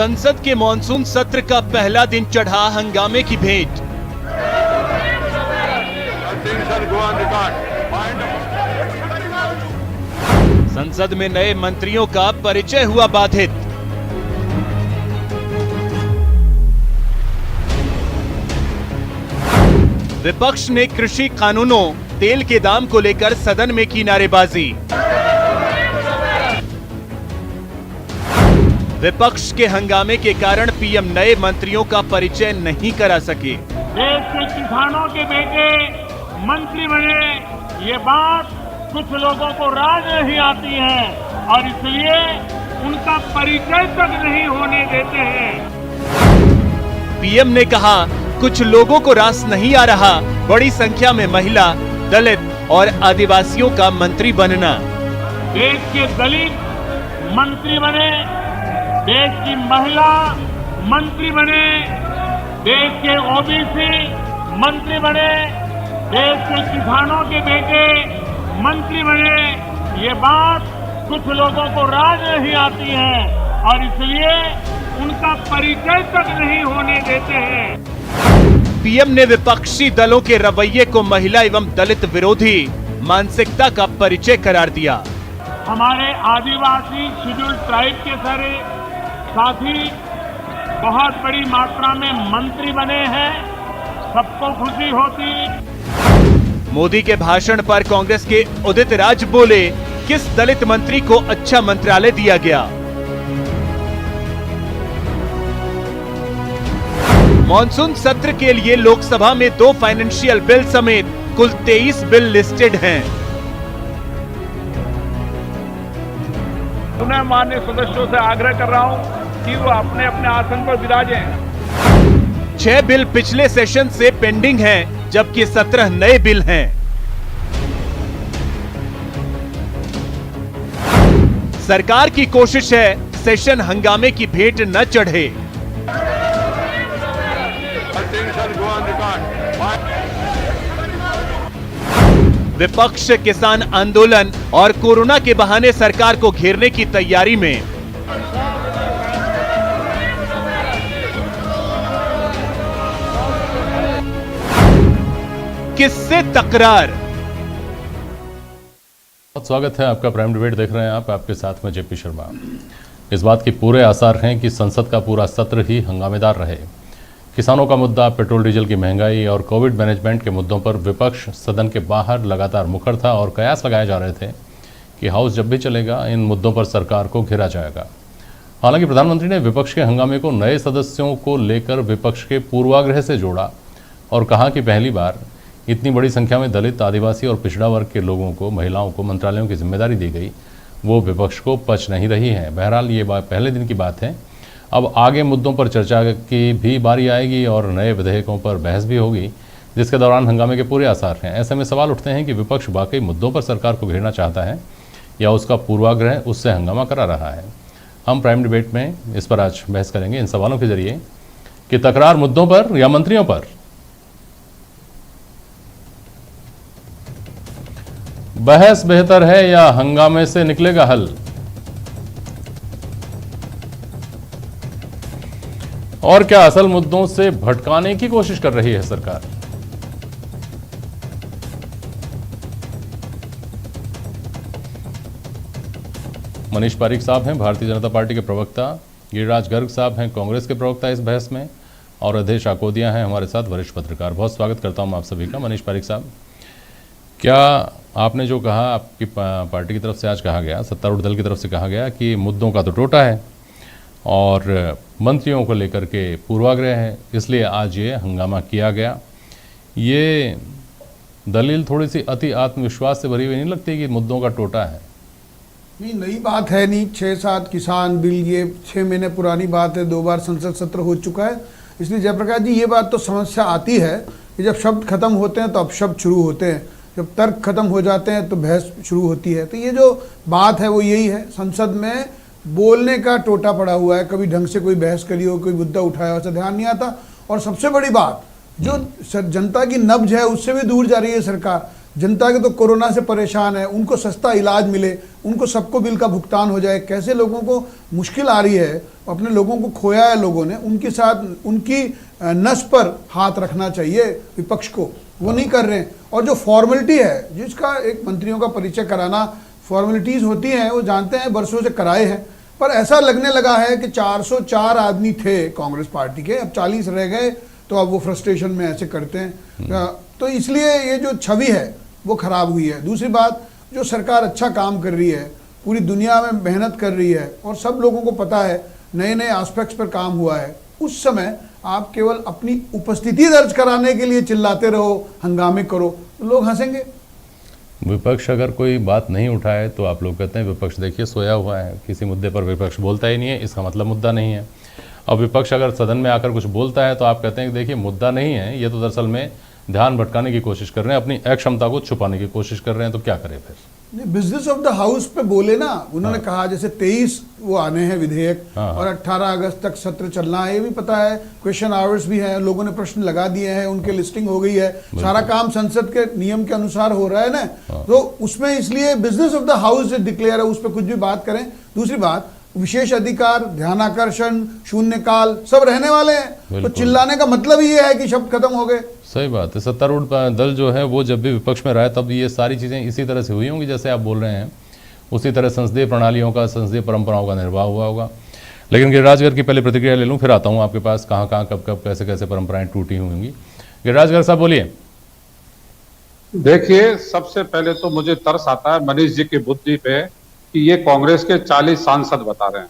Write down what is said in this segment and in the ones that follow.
संसद के मॉनसून सत्र का पहला दिन चढ़ा हंगामे की भेंट। संसद में नए मंत्रियों का परिचय हुआ बाधित। विपक्ष ने कृषि कानूनों, तेल के दाम को लेकर सदन में की नारेबाजी। विपक्ष के हंगामे के कारण पीएम नए मंत्रियों का परिचय नहीं करा सके। देश के किसानों के बेटे मंत्री बने, ये बात कुछ लोगों को राज नहीं आती है और इसलिए उनका परिचय तक नहीं होने देते हैं। पीएम ने कहा, कुछ लोगों को रास नहीं आ रहा बड़ी संख्या में महिला, दलित और आदिवासियों का मंत्री बनना। देश के दलित मंत्री बने, देश की महिला मंत्री बने, देश के ओबीसी मंत्री बने, देश के किसानों के बेटे मंत्री बने, ये बात कुछ लोगों को राज नहीं आती है और इसलिए उनका परिचय तक नहीं होने देते हैं। पीएम ने विपक्षी दलों के रवैये को महिला एवं दलित विरोधी मानसिकता का परिचय करार दिया। हमारे आदिवासी शेड्यूल्ड ट्राइब के सारे साथी बहुत बड़ी मात्रा में मंत्री बने हैं, सबको खुशी होती। मोदी के भाषण पर कांग्रेस के उदित राज बोले, किस दलित मंत्री को अच्छा मंत्रालय दिया गया। मॉनसून सत्र के लिए लोकसभा में 2 फाइनेंशियल बिल समेत कुल 23 बिल लिस्टेड हैं। मैं माननीय सदस्यों से आग्रह कर रहा हूं कि वो अपने अपने आसन पर विराजें। 6 बिल पिछले सेशन से पेंडिंग हैं, जबकि 17 नए बिल हैं। सरकार की कोशिश है सेशन हंगामे की भेंट न चढ़े। विपक्ष किसान आंदोलन और कोरोना के बहाने सरकार को घेरने की तैयारी में। किससे तकरार। बहुत स्वागत है आपका। प्राइम डिबेट देख रहे हैं आप, आपके साथ में जेपी शर्मा। इस बात के पूरे आसार हैं कि संसद का पूरा सत्र ही हंगामेदार रहे। किसानों का मुद्दा, पेट्रोल डीजल की महंगाई और कोविड मैनेजमेंट के मुद्दों पर विपक्ष सदन के बाहर लगातार मुखर था और कयास लगाए जा रहे थे कि हाउस जब भी चलेगा इन मुद्दों पर सरकार को घेरा जाएगा। हालांकि प्रधानमंत्री ने विपक्ष के हंगामे को नए सदस्यों को लेकर विपक्ष के पूर्वाग्रह से जोड़ा और कहा कि पहली बार इतनी बड़ी संख्या में दलित, आदिवासी और पिछड़ा वर्ग के लोगों को, महिलाओं को मंत्रालयों की जिम्मेदारी दी गई, वो विपक्ष को पच नहीं रही है। बहरहाल ये बात पहले दिन की बात है। अब आगे मुद्दों पर चर्चा की भी बारी आएगी और नए विधेयकों पर बहस भी होगी, जिसके दौरान हंगामे के पूरे आसार हैं। ऐसे में सवाल उठते हैं कि विपक्ष वाकई मुद्दों पर सरकार को घेरना चाहता है या उसका पूर्वाग्रह उससे हंगामा करा रहा है। हम प्राइम डिबेट में इस पर आज बहस करेंगे इन सवालों के जरिए कि तकरार मुद्दों पर या मंत्रियों पर। बहस बेहतर है या हंगामे से निकलेगा हल। और क्या असल मुद्दों से भटकाने की कोशिश कर रही है सरकार। मनीष पारीक साहब हैं भारतीय जनता पार्टी के प्रवक्ता, गिरिराज गर्ग साहब हैं कांग्रेस के प्रवक्ता इस बहस में, और अधेश आकोदिया हैं हमारे साथ वरिष्ठ पत्रकार। बहुत स्वागत करता हूं आप सभी का। मनीष पारीक साहब, क्या आपने जो कहा, आपकी पार्टी की तरफ से आज कहा गया, सत्तारूढ़ दल की तरफ से कहा गया कि मुद्दों का तो टोटा है और मंत्रियों को लेकर के पूर्वाग्रह है, इसलिए आज ये हंगामा किया गया, ये दलील थोड़ी सी अति आत्मविश्वास से भरी हुई नहीं लगती कि मुद्दों का टोटा है? नहीं, नई बात है नहीं। 6-7 किसान बिल, ये 6 महीने पुरानी बात है। 2 बार संसद सत्र हो चुका है। इसलिए जयप्रकाश जी, ये बात तो समस्या आती है कि जब शब्द खत्म होते हैं तो अपशब्द शुरू होते हैं, जब तर्क खत्म हो जाते हैं तो बहस शुरू होती है। तो ये जो बात है वो यही है, संसद में बोलने का टोटा पड़ा हुआ है। कभी ढंग से कोई बहस करी हो, कोई मुद्दा उठाया, वैसा ध्यान नहीं आता। और सबसे बड़ी बात, जो जनता की नब्ज है उससे भी दूर जा रही है सरकार। जनता के तो कोरोना से परेशान है, उनको सस्ता इलाज मिले, उनको सबको बिल का भुगतान हो जाए। कैसे लोगों को मुश्किल आ रही है, अपने लोगों को खोया है लोगों ने, उनके साथ उनकी नस पर हाथ रखना चाहिए विपक्ष को, वो नहीं कर रहे हैं। और जो फॉर्मेलिटी है, जिसका एक मंत्रियों का परिचय कराना, फॉर्मेलिटीज़ होती हैं, वो जानते हैं, बरसों से कराए हैं, पर ऐसा लगने लगा है कि 404 आदमी थे कांग्रेस पार्टी के, अब 40 रह गए, तो अब वो फ्रस्ट्रेशन में ऐसे करते हैं। तो इसलिए ये जो छवि है वो खराब हुई है। दूसरी बात, जो सरकार अच्छा काम कर रही है, पूरी दुनिया में मेहनत कर रही है और सब लोगों को पता है नए नए एस्पेक्ट्स पर काम हुआ है, उस समय आप केवल अपनी उपस्थिति दर्ज कराने के लिए चिल्लाते रहो, हंगामे करो, तो लोग हंसेंगे। विपक्ष अगर कोई बात नहीं उठाए तो आप लोग कहते हैं विपक्ष देखिए सोया हुआ है, किसी मुद्दे पर विपक्ष बोलता ही नहीं है, इसका मतलब मुद्दा नहीं है। अब विपक्ष अगर सदन में आकर कुछ बोलता है तो आप कहते हैं कि देखिए मुद्दा नहीं है, ये तो दरअसल में ध्यान भटकाने की कोशिश कर रहे हैं, अपनी अक्षमता को छुपाने की कोशिश कर रहे हैं, तो क्या करें फिर? बिजनेस ऑफ द हाउस पे बोले ना उन्होंने, कहा जैसे 23 वो आने हैं विधेयक और 18 अगस्त तक सत्र चलना है, ये भी पता है, क्वेश्चन आवर्स भी है, लोगों ने प्रश्न लगा दिए हैं, उनके लिस्टिंग हो गई है, सारा काम संसद के नियम के अनुसार हो रहा है ना, तो उसमें इसलिए business of the house declare है, उस पर कुछ भी बात करें। दूसरी बात, विशेष अधिकार, ध्यानाकर्षण, शून्यकाल सब रहने वाले हैं, तो चिल्लाने का मतलब ही ये है कि शब्द खत्म हो गए। सही बात है। सत्तारूढ़ दल जो है वो जब भी विपक्ष में रहा है तब ये सारी चीज़ें इसी तरह से हुई होंगी जैसे आप बोल रहे हैं, उसी तरह संसदीय प्रणालियों का, संसदीय परंपराओं का निर्वाह हुआ होगा। लेकिन गिरिराजगर की पहले प्रतिक्रिया ले लूँ, फिर आता हूँ आपके पास, कहाँ कहाँ कब कब कैसे कैसे परंपराएं टूटी होंगी। गिरिराजगर साहब बोलिए। देखिए, सबसे पहले तो मुझे तरस आता है मनीष जी की बुद्धि पे कि ये कांग्रेस के 40 सांसद बता रहे हैं।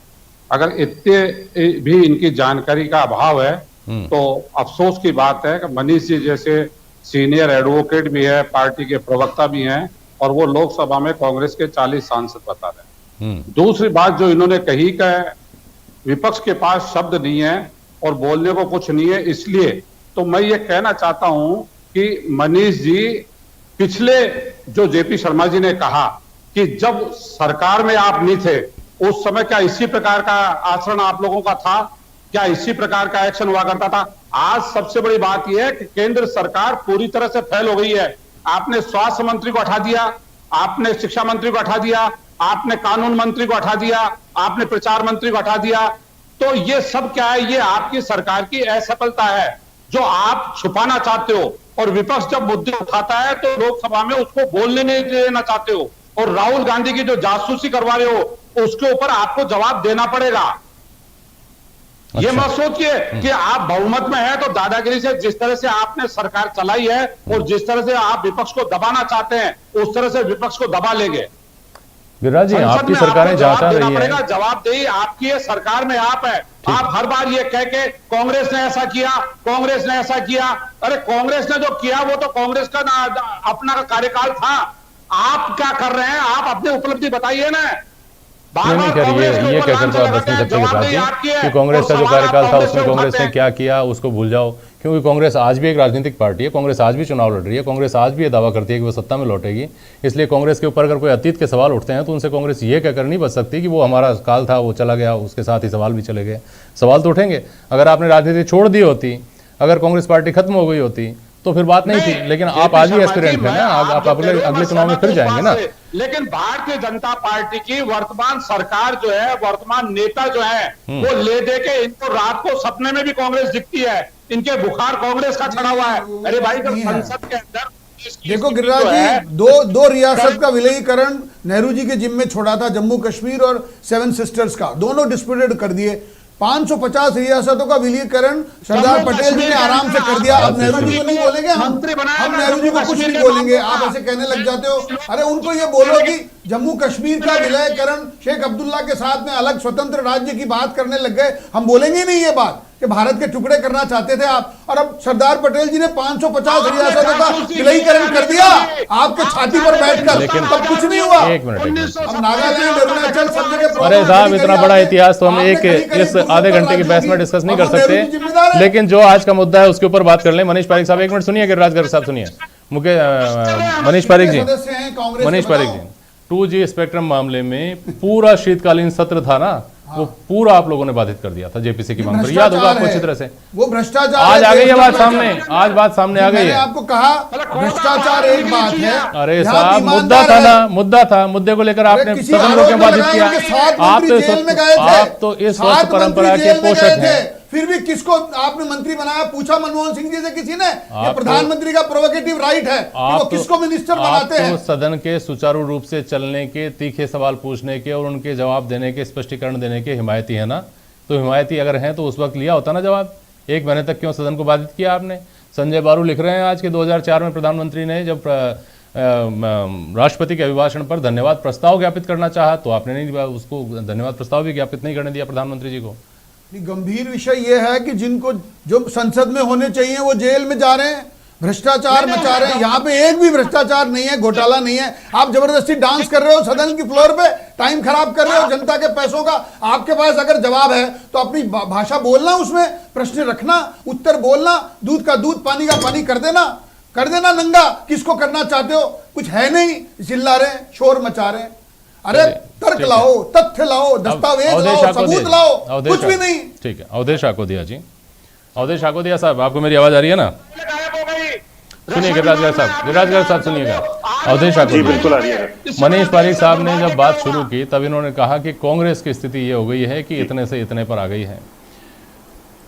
अगर इतने भी इनकी जानकारी का अभाव है तो अफसोस की बात है कि मनीष जी जैसे सीनियर एडवोकेट भी है, पार्टी के प्रवक्ता भी हैं, और वो लोकसभा में कांग्रेस के 40 सांसद बता रहे हैं। दूसरी बात जो इन्होंने कही कि विपक्ष के पास शब्द नहीं है और बोलने को कुछ नहीं है, इसलिए तो मैं ये कहना चाहता हूं कि मनीष जी, पिछले जो जेपी शर्मा जी ने कहा कि जब सरकार में आप नहीं थे उस समय क्या इसी प्रकार का आचरण आप लोगों का था, क्या इसी प्रकार का एक्शन हुआ करता था? आज सबसे बड़ी बात यह है कि केंद्र सरकार पूरी तरह से फेल हो गई है। आपने स्वास्थ्य मंत्री को हटा दिया, आपने शिक्षा मंत्री को हटा दिया, आपने कानून मंत्री को हटा दिया, आपने प्रचार मंत्री को हटा दिया, तो ये सब क्या है? ये आपकी सरकार की असफलता है जो आप छुपाना चाहते हो, और विपक्ष जब मुद्दे उठाता है तो लोकसभा में उसको बोलने नहीं देना चाहते हो, और राहुल गांधी की जो जासूसी करवा रहे हो उसके ऊपर आपको जवाब देना पड़ेगा। अच्छा। ये मत सोचिए कि आप बहुमत में है तो दादागिरी से, जिस तरह से आपने सरकार चलाई है और जिस तरह से आप विपक्ष को दबाना चाहते हैं उस तरह से विपक्ष को दबा लेंगे। गिरिराज जी, आपकी सरकारें जाता रही है, जवाबदेही आपकी है, सरकार में आप है। आप हर बार ये कह के कांग्रेस ने ऐसा किया, कांग्रेस ने ऐसा किया, अरे कांग्रेस ने जो किया वो तो कांग्रेस का अपना कार्यकाल था। आप क्या कर रहे हैं? आप अपनी उपलब्धि बताइए ना। नहीं करिए, ये कहकर तो आप बस नहीं सकते कि कांग्रेस का जो कार्यकाल था उसमें कांग्रेस ने क्या किया उसको भूल जाओ, क्योंकि कांग्रेस आज भी एक राजनीतिक पार्टी है, कांग्रेस आज भी चुनाव लड़ रही है, कांग्रेस आज भी ये दावा करती है कि वो सत्ता में लौटेगी। इसलिए कांग्रेस के ऊपर अगर कोई अतीत के सवाल उठते हैं तो उनसे कांग्रेस ये कहकर नहीं बच सकती कि वो हमारा काल था, वो चला गया, उसके साथ ही सवाल भी चले गए। सवाल तो उठेंगे। अगर आपने राजनीति छोड़ दी होती, अगर कांग्रेस पार्टी खत्म हो गई होती तो फिर बात नहीं थी, लेकिन आप आज भी एस्पिरेंट है ना, आप अगले चुनाव में फिर जाएंगे ना। लेकिन भारतीय जनता पार्टी की वर्तमान सरकार जो है, वर्तमान नेता जो है, वो ले दे के इनको रात को सपने में भी कांग्रेस दिखती है, इनके बुखार कांग्रेस का चढ़ा हुआ है। अरे भाई, जब संसद के अंदर देखो गिरिराज जी, दो रियासत का विलयीकरण नेहरू जी के जिम्मे छोड़ा था, जम्मू कश्मीर और 7 सिस्टर्स का, दोनों डिस्प्यूटेड कर दिए। 550 रियासतों का विलीकरण सरदार पटेल जी ने आराम से कर दिया। अब नेहरू जी को नहीं बोलेंगे, हम नेहरू जी को कुछ नहीं बोलेंगे, आप ऐसे कहने लग जाते हो। अरे उनको ये बोलो कि जम्मू कश्मीर का विलयीकरण शेख अब्दुल्ला के साथ में अलग स्वतंत्र राज्य की बात करने लग गए। हम बोलेंगे नहीं ये बात कि भारत के टुकड़े करना चाहते थे आप, और अब सरदार पटेल जी ने 550 रियासतों का विलयीकरण कर दिया आपके छाती पर बैठकर, लेकिन तब कुछ नहीं हुआ। एक मिनट, नागालैंड, अरुणाचल सब जगह। अरे साहब, इतना बड़ा इतिहास तो हम इस आधे घंटे की बहस में डिस्कस नहीं कर सकते, लेकिन जो आज का मुद्दा है उसके ऊपर बात कर लें। मनीष पारिक साहब, एक मिनट सुनिए। गिरिराज साहब सुनिए, मनीष पारिक जी, 2G स्पेक्ट्रम मामले में पूरा शीतकालीन सत्र था ना, वो पूरा आप लोगों ने बाधित कर दिया था जेपीसी की मांग पर, याद होगा आपको अच्छी तरह से। वो भ्रष्टाचार आज आ गई है बात सामने, आज बात सामने आ गई मैंने है। आपको कहा भ्रष्टाचार एक बात है। अरे साहब मुद्दा था, मुद्दे को लेकर आपने सदन को क्यों बाधित किया? आप तो इस वक्त परंपरा के पोषक हैं। फिर भी किसको आपने मंत्री बनाया? पूछा मनमोहन सिंह जी से किसी ने? ये प्रधानमंत्री का प्रोवोकेटिव राइट है कि वो किसको मिनिस्टर बनाते हैं। सदन के सुचारू रूप से चलने के, तीखे सवाल पूछने के और उनके जवाब देने के, स्पष्टीकरण देने के हिमायती है ना? तो हिमायती अगर हैं तो उस वक्त लिया होता ना जवाब। 1 महीने तक क्यों सदन को बाधित किया आपने? संजय बारू लिख रहे हैं आज के 2004 में प्रधानमंत्री ने जब राष्ट्रपति के अभिभाषण पर धन्यवाद प्रस्ताव ज्ञापित करना चाहा तो आपने नहीं, उसको धन्यवाद प्रस्ताव भी ज्ञापित नहीं करने दिया प्रधानमंत्री जी को। गंभीर विषय यह है कि जिनको जो संसद में होने चाहिए वो जेल में जा रहे हैं, भ्रष्टाचार मचा रहे हैं। यहाँ पे एक भी भ्रष्टाचार नहीं है, घोटाला नहीं है। आप जबरदस्ती डांस कर रहे हो सदन की फ्लोर पे, टाइम खराब कर रहे हो जनता के पैसों का। आपके पास अगर जवाब है तो अपनी भाषा बोलना, उसमें प्रश्न रखना, उत्तर बोलना, दूध का दूध पानी का पानी कर देना नंगा। किसको करना चाहते हो? कुछ है नहीं, चिल्ला रहे हैं, शोर मचा रहे हैं। अरे तर्क लाओ, तथ्य लाओ, दस्तावेज लाओ, सबूत लाओ, कुछ भी नहीं। ठीक है, अवधेश आकोदिया जी, अवधेश आकोदिया साहब, आपको मेरी आवाज आ रही है ना? सुनिए गिरिराज साहब सुनिएगा। अवधेश आकोदिया, बिल्कुल आ रही है। मनीष पारिक साहब ने जब बात शुरू की तब इन्होंने कहा कि कांग्रेस की स्थिति ये हो गई है कि इतने से इतने पर आ गई है।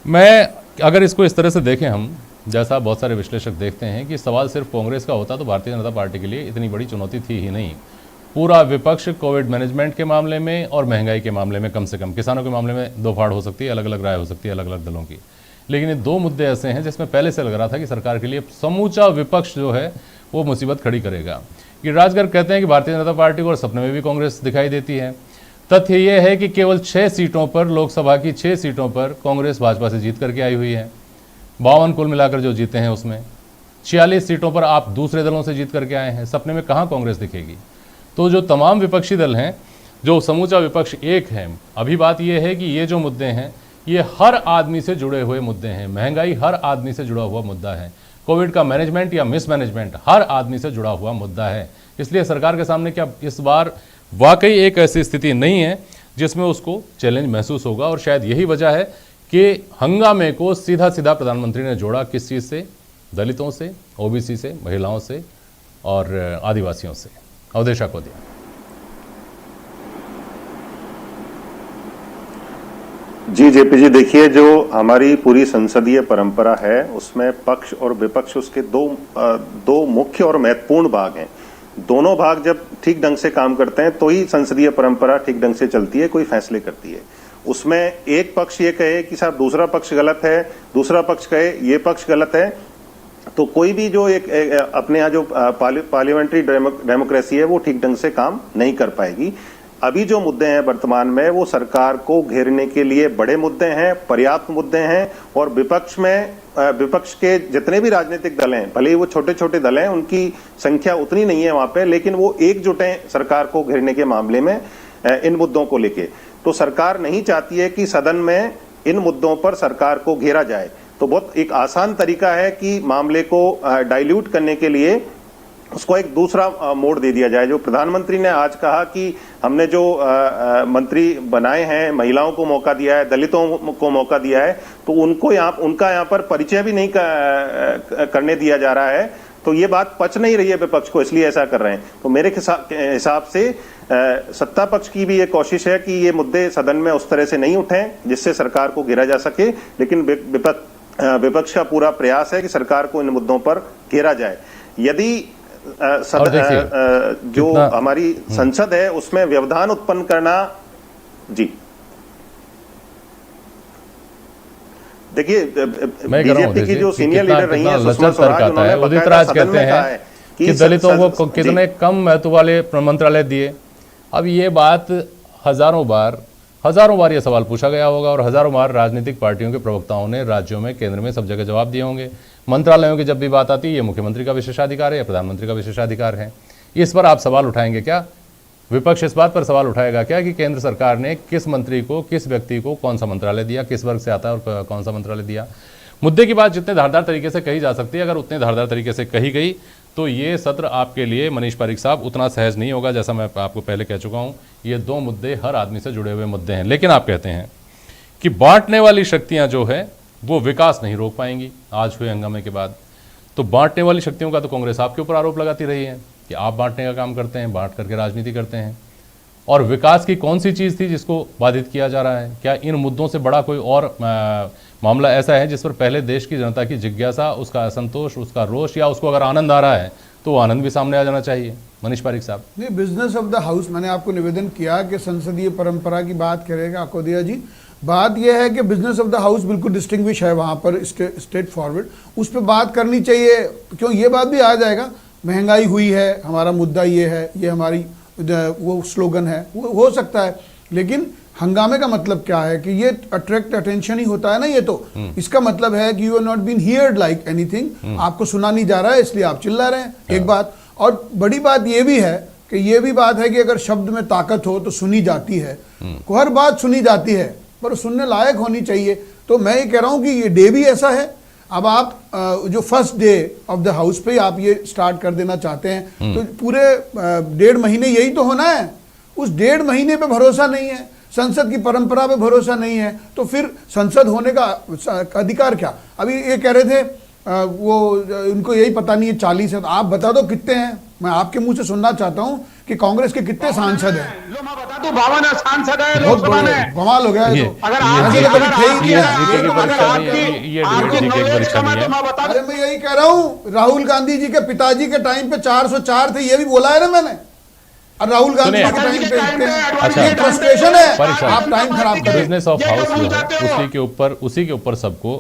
मैं अगर इसको इस तरह से देखें, हम जैसा बहुत सारे विश्लेषक देखते हैं कि सवाल सिर्फ कांग्रेस का होता तो भारतीय जनता पार्टी के लिए इतनी बड़ी चुनौती थी ही नहीं। पूरा विपक्ष कोविड मैनेजमेंट के मामले में और महंगाई के मामले में, कम से कम किसानों के मामले में दो फाड़ हो सकती है, अलग अलग राय हो सकती है अलग अलग दलों की, लेकिन ये 2 मुद्दे ऐसे हैं जिसमें पहले से लग रहा था कि सरकार के लिए समूचा विपक्ष जो है वो मुसीबत खड़ी करेगा। गिरिराज गर्ग कहते हैं कि भारतीय जनता पार्टी को और सपने में भी कांग्रेस दिखाई देती है। तथ्य ये है कि केवल 6 सीटों पर, लोकसभा की 6 सीटों पर कांग्रेस भाजपा से जीत करके आई हुई है। 52 कुल मिलाकर जो जीते हैं उसमें 46 सीटों पर आप दूसरे दलों से जीत करके आए हैं। सपने में कहाँ कांग्रेस दिखेगी? तो जो तमाम विपक्षी दल हैं, जो समूचा विपक्ष एक है, अभी बात यह है कि ये जो मुद्दे हैं ये हर आदमी से जुड़े हुए मुद्दे हैं। महंगाई हर आदमी से जुड़ा हुआ मुद्दा है। कोविड का मैनेजमेंट या मिसमैनेजमेंट हर आदमी से जुड़ा हुआ मुद्दा है। इसलिए सरकार के सामने क्या इस बार वाकई एक ऐसी स्थिति नहीं है जिसमें उसको चैलेंज महसूस होगा, और शायद यही वजह है कि हंगामे को सीधा सीधा प्रधानमंत्री ने जोड़ा किस चीज़ से? दलितों से, ओबीसी से, महिलाओं से और आदिवासियों से। अवधेश आकोदिया। जी जेपी जी, देखिए जो हमारी पूरी संसदीय परंपरा है उसमें पक्ष और विपक्ष उसके दो मुख्य और महत्वपूर्ण भाग हैं। दोनों भाग जब ठीक ढंग से काम करते हैं तो ही संसदीय परंपरा ठीक ढंग से चलती है, कोई फैसले करती है। उसमें एक पक्ष ये कहे कि साहब दूसरा पक्ष गलत है, दूसरा पक्ष कहे ये पक्ष गलत है, तो कोई भी जो एक अपने यहाँ जो पार्लियामेंट्री डेमोक्रेसी है वो ठीक ढंग से काम नहीं कर पाएगी। अभी जो मुद्दे हैं वर्तमान में वो सरकार को घेरने के लिए बड़े मुद्दे हैं, पर्याप्त मुद्दे हैं, और विपक्ष के जितने भी राजनीतिक दल हैं, भले ही वो छोटे छोटे दल हैं, उनकी संख्या उतनी नहीं है वहां पे, लेकिन वो एकजुट हैं सरकार को घेरने के मामले में इन मुद्दों को लेके। तो सरकार नहीं चाहती है कि सदन में इन मुद्दों पर सरकार को घेरा जाए। तो बहुत एक आसान तरीका है कि मामले को डाइल्यूट करने के लिए उसको एक दूसरा मोड़ दे दिया जाए। जो प्रधानमंत्री ने आज कहा कि हमने जो मंत्री बनाए हैं, महिलाओं को मौका दिया है, दलितों को मौका दिया है, तो उनका यहाँ पर परिचय भी नहीं करने दिया जा रहा है। तो ये बात पच नहीं रही है विपक्ष को, इसलिए ऐसा कर रहे हैं। तो मेरे हिसाब से सत्ता पक्ष की भी ये कोशिश है कि ये मुद्दे सदन में उस तरह से नहीं उठें जिससे सरकार को घेरा जा सके, लेकिन विपक्ष का पूरा प्रयास है कि सरकार को इन मुद्दों पर घेरा जाए। यदि जो हमारी संसद है उसमें व्यवधान उत्पन्न करना, जी देखिए बीजेपी की जो सीनियर लीडर रही हैं सुषमा स्वराज, उन्होंने उदित राज कहते हैं कि दलितों को कितने कम महत्व वाले मंत्रालय दिए। अब ये बात हजारों बार ये सवाल पूछा गया होगा और हजारों बार राजनीतिक पार्टियों के प्रवक्ताओं ने राज्यों में, केंद्र में, सब जगह जवाब दिए होंगे। मंत्रालयों की जब भी बात आती है ये मुख्यमंत्री का विशेषाधिकार है या प्रधानमंत्री का विशेषाधिकार है। इस पर आप सवाल उठाएंगे क्या? विपक्ष इस बात पर सवाल उठाएगा क्या कि केंद्र सरकार ने किस मंत्री को, किस व्यक्ति को कौन सा मंत्रालय दिया, किस वर्ग से आता है और कौन सा मंत्रालय दिया? मुद्दे की बात जितने धारदार तरीके से कही जा सकती है, अगर उतने धारदार तरीके से कही गई तो ये सत्र आपके लिए मनीष पारिक साहब उतना सहज नहीं होगा। जैसा मैं आपको पहले कह चुका हूँ, ये दो मुद्दे हर आदमी से जुड़े हुए मुद्दे हैं। लेकिन आप कहते हैं कि बांटने वाली शक्तियां जो है वो विकास नहीं रोक पाएंगी आज हुए हंगामे के बाद। तो बांटने वाली शक्तियों का तो कांग्रेस आपके ऊपर आरोप लगाती रही है कि आप बांटने का काम करते हैं, बांट करके राजनीति करते हैं। और विकास की कौन सी चीज़ थी जिसको बाधित किया जा रहा है? क्या इन मुद्दों से बड़ा कोई और मामला ऐसा है जिस पर पहले देश की जनता की जिज्ञासा, उसका असंतोष, उसका रोष, या उसको अगर आनंद आ रहा है तो वो आनंद भी सामने आ जाना चाहिए? मनीष पारिक साहब। नहीं, बिजनेस ऑफ द हाउस, मैंने आपको निवेदन किया कि संसदीय परंपरा की बात करेगा अकोदिया जी। बात यह है कि बिजनेस ऑफ द हाउस बिल्कुल डिस्टिंग्विश है वहाँ पर, स्ट्रेट फॉरवर्ड उस पर बात करनी चाहिए। क्यों ये बात भी आ जाएगा, महंगाई हुई है, हमारा मुद्दा ये है, ये हमारी वो स्लोगन है, वो हो सकता है। लेकिन हंगामे का मतलब क्या है कि ये अट्रैक्ट अटेंशन ही होता है ना। ये तो इसका मतलब है कि you are not been heard like anything, आपको सुना नहीं जा रहा है इसलिए आप चिल्ला रहे हैं। एक बात, और बड़ी बात ये भी है कि ये भी बात है कि अगर शब्द में ताकत हो तो सुनी जाती है, हर बात सुनी जाती है पर सुनने लायक होनी चाहिए। तो मैं ये कह रहा हूँ कि ये डे भी ऐसा है। अब आप जो first day of the house पे आप ये स्टार्ट कर देना चाहते हैं तो पूरे 1.5 महीने यही तो होना है। उस 1.5 महीने पे भरोसा नहीं है, संसद की परंपरा पे भरोसा नहीं है, तो फिर संसद होने का अधिकार क्या? अभी ये कह रहे थे वो उनको यही पता नहीं है 40 है, तो आप बता दो कितने हैं। मैं आपके मुंह से सुनना चाहता हूँ कि कांग्रेस के कितने सांसद हैं। लो मैं बता दूं 52 सांसद है लोकसभा में। कमाल हो गया है। तो अगर अरे मैं यही कह रहा हूँ, राहुल गांधी जी के पिताजी के टाइम पे 404 थे, ये भी बोला है ना मैंने। और राहुल गांधी के टाइम पे ये फ्रस्ट्रेशन है, आप टाइम खराब करें। बिजनेस ऑफ हाउस जो है उसी के ऊपर सबको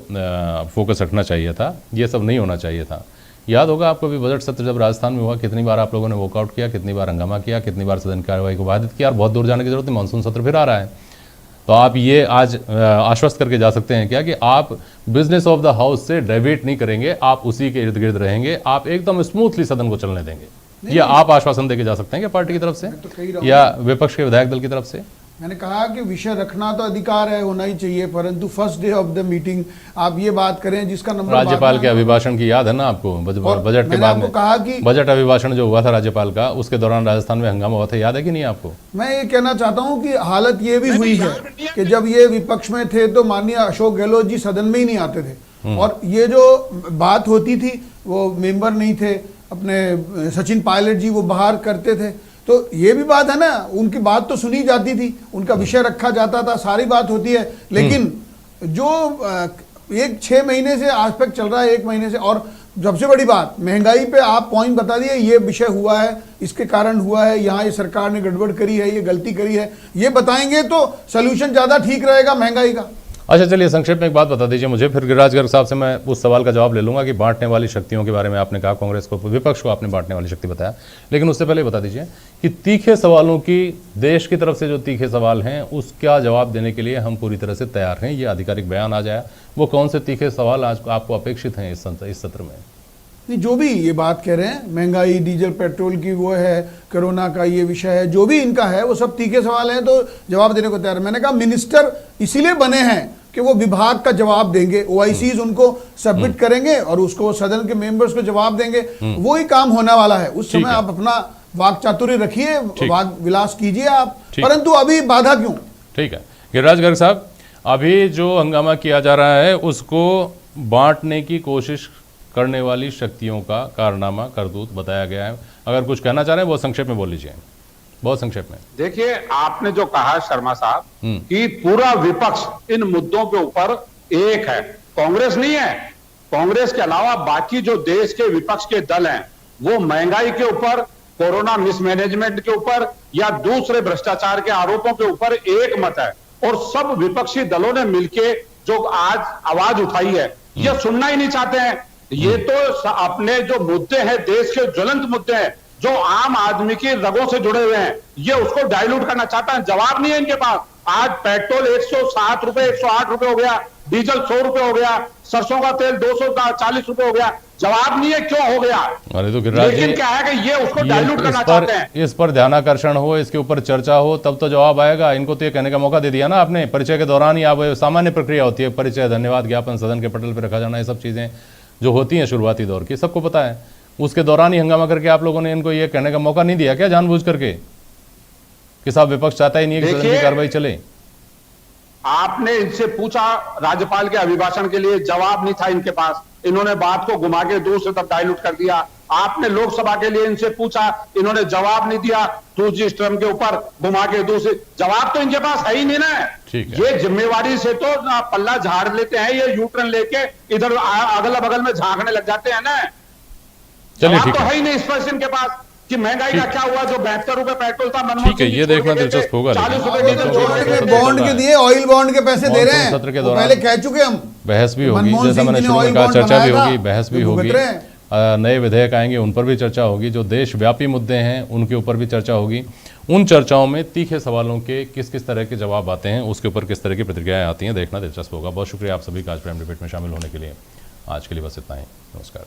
फोकस रखना चाहिए था, ये सब नहीं होना चाहिए था। याद होगा आपको भी बजट सत्र जब राजस्थान में हुआ, कितनी बार आप लोगों ने वॉकआउट किया, कितनी बार हंगामा किया, कितनी बार सदन की कार्रवाई को बाधित किया। और बहुत दूर जाने की जरूरत नहीं, मानसून सत्र फिर आ रहा है। तो आप ये आज आश्वस्त करके जा सकते हैं क्या कि आप बिजनेस ऑफ द हाउस से डाइवर्ट नहीं करेंगे, आप उसी के इर्द गिर्द रहेंगे, आप एकदम स्मूथली सदन को चलने देंगे? ये आप आश्वासन देके जा सकते हैं क्या पार्टी की तरफ से या विपक्ष के विधायक दल की तरफ से? मैंने कहा कि विषय रखना तो अधिकार है, होना ही चाहिए, परंतु first day of the meeting आप ये बात करें जिसका नंबर राज्यपाल के अभिभाषण की याद है ना आपको? बजट के बाद में कहा कि बजट अभिभाषण जो हुआ था राज्यपाल का, उसके दौरान राजस्थान में हंगामा हुआ था, याद है कि नहीं आपको? मैं ये कहना चाहता हूँ कि हालत ये भी हुई है कि जब ये विपक्ष में थे तो माननीय अशोक गहलोत जी सदन में ही नहीं आते थे, और ये जो बात होती थी वो मेंबर नहीं थे, अपने सचिन पायलट जी वो बाहर करते थे। तो ये भी बात है ना, उनकी बात तो सुनी जाती थी, उनका विषय रखा जाता था, सारी बात होती है। लेकिन जो 6 महीने से आस्पेक्ट चल रहा है, 1 महीने से, और सबसे बड़ी बात महंगाई पे आप पॉइंट बता दिए, ये विषय हुआ है, इसके कारण हुआ है, यहाँ ये सरकार ने गड़बड़ करी है, ये गलती करी है, ये बताएंगे तो सोल्यूशन ज़्यादा ठीक रहेगा महंगाई का। अच्छा चलिए, संक्षेप में एक बात बता दीजिए मुझे, फिर गिरिराज गर्ग साहब से मैं उस सवाल का जवाब ले लूंगा कि बांटने वाली शक्तियों के बारे में आपने कहा, कांग्रेस को, विपक्ष को आपने बांटने वाली शक्ति बताया, लेकिन उससे पहले बता दीजिए कि तीखे सवालों की, देश की तरफ से जो तीखे सवाल हैं उसका जवाब देने के लिए हम पूरी तरह से तैयार हैं। ये आधिकारिक बयान आ जाए, वो कौन से तीखे सवाल आज आपको अपेक्षित हैं इस सत्र में? नहीं, जो भी ये बात कह रहे हैं, महंगाई, डीजल पेट्रोल की वो है, कोरोना का ये विषय है, जो भी इनका है वो सब तीखे सवाल हैं, तो जवाब देने को तैयार है। मैंने कहा मिनिस्टर इसीलिए बने हैं कि वो विभाग का जवाब देंगे, OICs उनको सबमिट करेंगे और उसको सदन के मेंबर्स को जवाब देंगे, वो ही काम होने वाला है। उस समय आप अपना वाक चातुर्य रखिए, वाक विलास कीजिए आप, परंतु अभी बाधा क्यों? ठीक है गिरिराज गर्ग साहब, अभी जो हंगामा किया जा रहा है उसको बांटने की कोशिश करने वाली शक्तियों का कारनामा, करतूत बताया गया है। अगर कुछ कहना चाह रहे हैं वो संक्षेप में बोल लीजिए, बहुत संक्षेप में। देखिए, आपने जो कहा शर्मा साहब कि पूरा विपक्ष इन मुद्दों के ऊपर एक है, कांग्रेस नहीं है। कांग्रेस के अलावा बाकी जो देश के विपक्ष के दल हैं वो महंगाई के ऊपर, कोरोना मिसमैनेजमेंट के ऊपर या दूसरे भ्रष्टाचार के आरोपों के ऊपर एक मत है। और सब विपक्षी दलों ने मिलकर जो आज आवाज उठाई है ये सुनना ही नहीं चाहते हैं। ये तो अपने जो मुद्दे हैं, देश के ज्वलंत मुद्दे हैं, जो आम आदमी की रगों से जुड़े हुए हैं, ये उसको डाइल्यूट करना चाहता है। जवाब नहीं है इनके पास। आज पेट्रोल 107 रुपए, 108 रुपए हो गया, डीजल 100 रुपए हो गया, सरसों का तेल 240 रुपए हो गया। जवाब नहीं है क्यों हो गया। अरे तो गिरिराज जी, लेकिन क्या है कि ये उसको डाइल्यूट करना चाहते हैं। इस पर ध्यानाकर्षण हो, इसके ऊपर चर्चा हो, तब तो जवाब आएगा। इनको तो ये कहने का मौका दे दिया ना आपने, परिचय के दौरान ही। आप सामान्य प्रक्रिया होती है, परिचय, धन्यवाद ज्ञापन, सदन के पटल पर रखा जाना, ये सब चीजें जो होती हैं शुरुआती दौर की, सबको पता है। उसके दौरान ही हंगामा करके आप लोगों ने इनको ये कहने का मौका नहीं दिया क्या जानबूझ करके? कि साहब विपक्ष चाहता ही नहीं है कि सदन की देखिए, कार्रवाई चले। आपने इनसे पूछा, राज्यपाल के अभिभाषण के लिए जवाब नहीं था इनके पास, इन्होंने बात को घुमा के दूसरी तरफ डाइल्यूट कर दिया। आपने लोकसभा के लिए इनसे पूछा, इन्होंने जवाब नहीं दिया, 2G स्ट्रम के ऊपर घुमा के दूसरे, जवाब तो इनके पास है ही नहीं ना। ठीक है। ये जिम्मेवारी से तो ना पल्ला झाड़ लेते हैं, ये यूटर्न लेके इधर अगल बगल में झांकने लग जाते हैं ना। चलिए जवाब ठीक तो है, है ही नहीं स्पष्ट इनके पास कि महंगाई का क्या हुआ, जो 72 रुपए पेट्रोल था मनमोहन ठीक है, सिंह ये जी देखना छोड़ के गए थे, दिलचस्प होगा, 40 रुपए लेकिन डीजल तो छोड़ के सत्र गए थे। बॉन्ड के दिए, ऑयल बॉन्ड के पैसे दे रहे हैं, सत्र के वो दौरान पहले कह चुके हम। बहस भी होगी, मनमोहन जैसा सिंह मैंने जी ने शुरू में ऑयल कहा, बॉन्ड चर्चा भी बनाया होगी, था, बहस भी जो होगी, भुगत रहे हैं। नए विधेयक आएंगे उन पर भी चर्चा होगी, जो देशव्यापी मुद्दे हैं उनके ऊपर भी चर्चा होगी। उन चर्चाओं में तीखे सवालों के किस किस तरह के जवाब आते हैं, उसके ऊपर किस तरह की प्रतिक्रियाएं आती हैं, देखना दिलचस्प होगा। बहुत शुक्रिया आप सभी का आज प्राइम डिबेट में शामिल होने के लिए। आज के लिए बस इतना ही, नमस्कार।